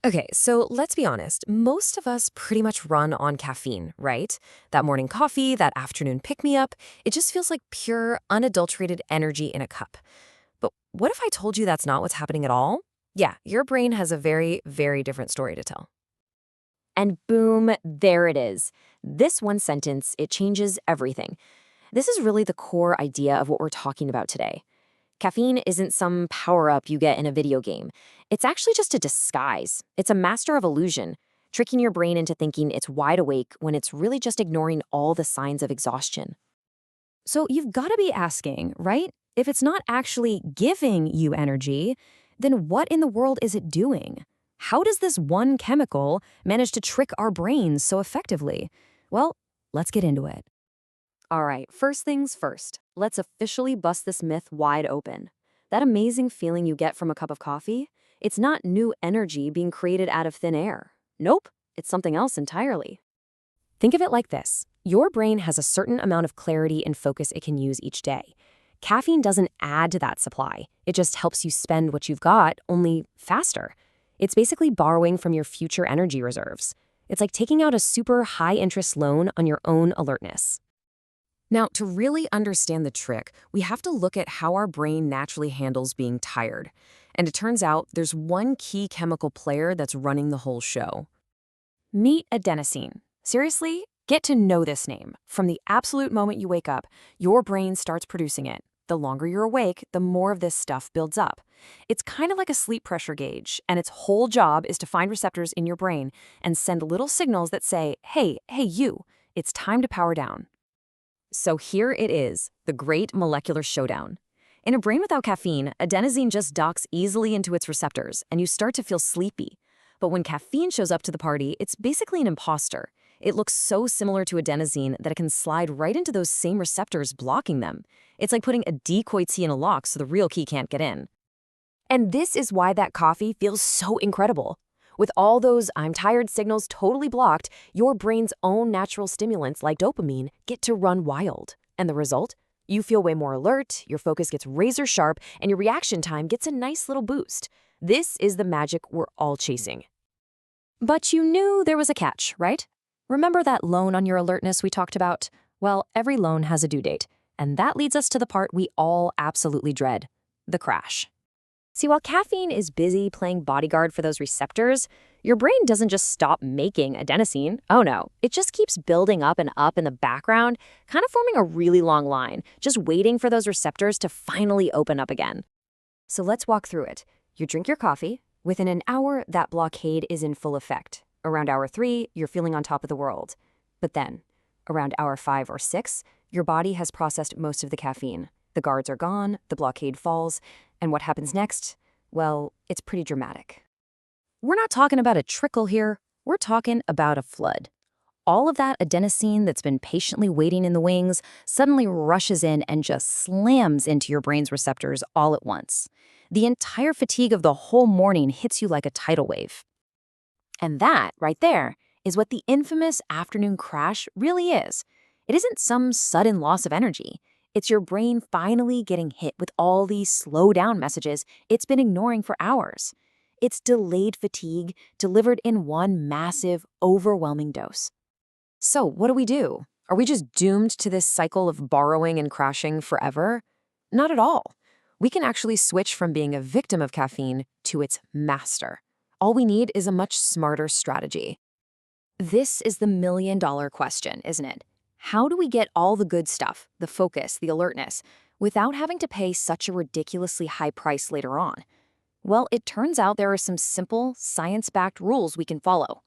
Okay, so let's be honest. Most of us pretty much run on caffeine, right? That morning coffee, that afternoon pick-me-up, it just feels like pure, unadulterated energy in a cup. But what if I told you that's not what's happening at all? Yeah, your brain has a very, very different story to tell. And boom, there it is. This one sentence, it changes everything. This is really the core idea of what we're talking about today. Caffeine isn't some power-up you get in a video game. It's actually just a disguise. It's a master of illusion, tricking your brain into thinking it's wide awake when it's really just ignoring all the signs of exhaustion. So you've got to be asking, right? If it's not actually giving you energy, then what in the world is it doing? How does this one chemical manage to trick our brains so effectively? Well, let's get into it. All right, first things first. Let's officially bust this myth wide open. That amazing feeling you get from a cup of coffee, it's not new energy being created out of thin air. Nope, it's something else entirely. Think of it like this. Your brain has a certain amount of clarity and focus it can use each day. Caffeine doesn't add to that supply. It just helps you spend what you've got, only faster. It's basically borrowing from your future energy reserves. It's like taking out a super high-interest loan on your own alertness. Now, to really understand the trick, we have to look at how our brain naturally handles being tired. And it turns out there's one key chemical player that's running the whole show. Meet adenosine. Seriously, get to know this name. From the absolute moment you wake up, your brain starts producing it. The longer you're awake, the more of this stuff builds up. It's kind of like a sleep pressure gauge, and its whole job is to find receptors in your brain and send little signals that say, hey, you, it's time to power down. So here it is, the great molecular showdown. In a brain without caffeine, adenosine just docks easily into its receptors, and you start to feel sleepy. But when caffeine shows up to the party, it's basically an imposter. It looks so similar to adenosine that it can slide right into those same receptors, blocking them. It's like putting a decoy key in a lock so the real key can't get in. And this is why that coffee feels so incredible. With all those I'm tired signals totally blocked, your brain's own natural stimulants like dopamine get to run wild. And the result? You feel way more alert, your focus gets razor sharp, and your reaction time gets a nice little boost. This is the magic we're all chasing. But you knew there was a catch, right? Remember that loan on your alertness we talked about? Well, every loan has a due date. And that leads us to the part we all absolutely dread, the crash. See, while caffeine is busy playing bodyguard for those receptors, your brain doesn't just stop making adenosine. Oh no, it just keeps building up and up in the background, kind of forming a really long line, just waiting for those receptors to finally open up again. So let's walk through it. You drink your coffee. Within an hour, that blockade is in full effect. Around hour 3, you're feeling on top of the world. But then, around hour 5 or 6, your body has processed most of the caffeine. The guards are gone, the blockade falls, and what happens next? Well, it's pretty dramatic. We're not talking about a trickle here. We're talking about a flood. All of that adenosine that's been patiently waiting in the wings suddenly rushes in and just slams into your brain's receptors all at once. The entire fatigue of the whole morning hits you like a tidal wave. And that, right there, is what the infamous afternoon crash really is. It isn't some sudden loss of energy. It's your brain finally getting hit with all these slow down messages it's been ignoring for hours. It's delayed fatigue delivered in one massive, overwhelming dose. So what do we do? Are we just doomed to this cycle of borrowing and crashing forever? Not at all. We can actually switch from being a victim of caffeine to its master. All we need is a much smarter strategy. This is the million-dollar question, isn't it? How do we get all the good stuff, the focus, the alertness, without having to pay such a ridiculously high price later on? Well, it turns out there are some simple, science-backed rules we can follow.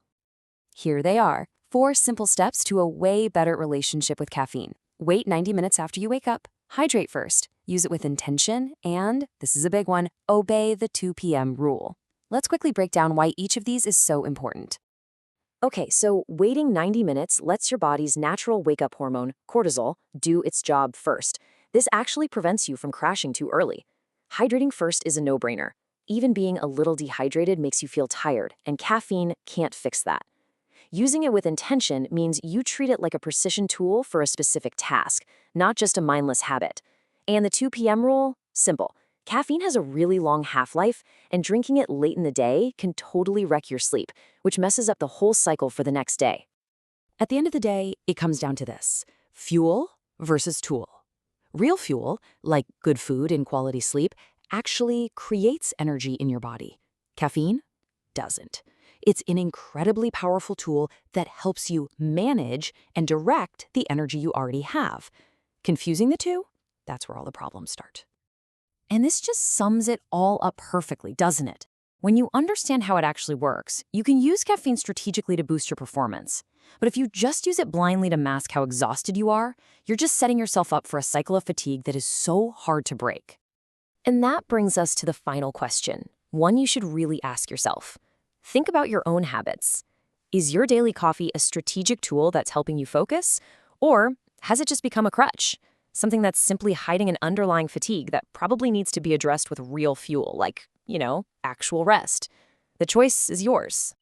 Here they are, 4 simple steps to a way better relationship with caffeine. Wait 90 minutes after you wake up. Hydrate first. Use it with intention. And, this is a big one, obey the 2 p.m. rule. Let's quickly break down why each of these is so important. Okay, so waiting 90 minutes lets your body's natural wake-up hormone, cortisol, do its job first. This actually prevents you from crashing too early. Hydrating first is a no-brainer. Even being a little dehydrated makes you feel tired, and caffeine can't fix that. Using it with intention means you treat it like a precision tool for a specific task, not just a mindless habit. And the 2 p.m. rule? Simple. Caffeine has a really long half-life, and drinking it late in the day can totally wreck your sleep, which messes up the whole cycle for the next day. At the end of the day, it comes down to this: fuel versus tool. Real fuel, like good food and quality sleep, actually creates energy in your body. Caffeine doesn't. It's an incredibly powerful tool that helps you manage and direct the energy you already have. Confusing the two? That's where all the problems start. And this just sums it all up perfectly, doesn't it? When you understand how it actually works, you can use caffeine strategically to boost your performance. But if you just use it blindly to mask how exhausted you are, you're just setting yourself up for a cycle of fatigue that is so hard to break. And that brings us to the final question, one you should really ask yourself. Think about your own habits. Is your daily coffee a strategic tool that's helping you focus? Or has it just become a crutch? Something that's simply hiding an underlying fatigue that probably needs to be addressed with real fuel, like, actual rest. The choice is yours.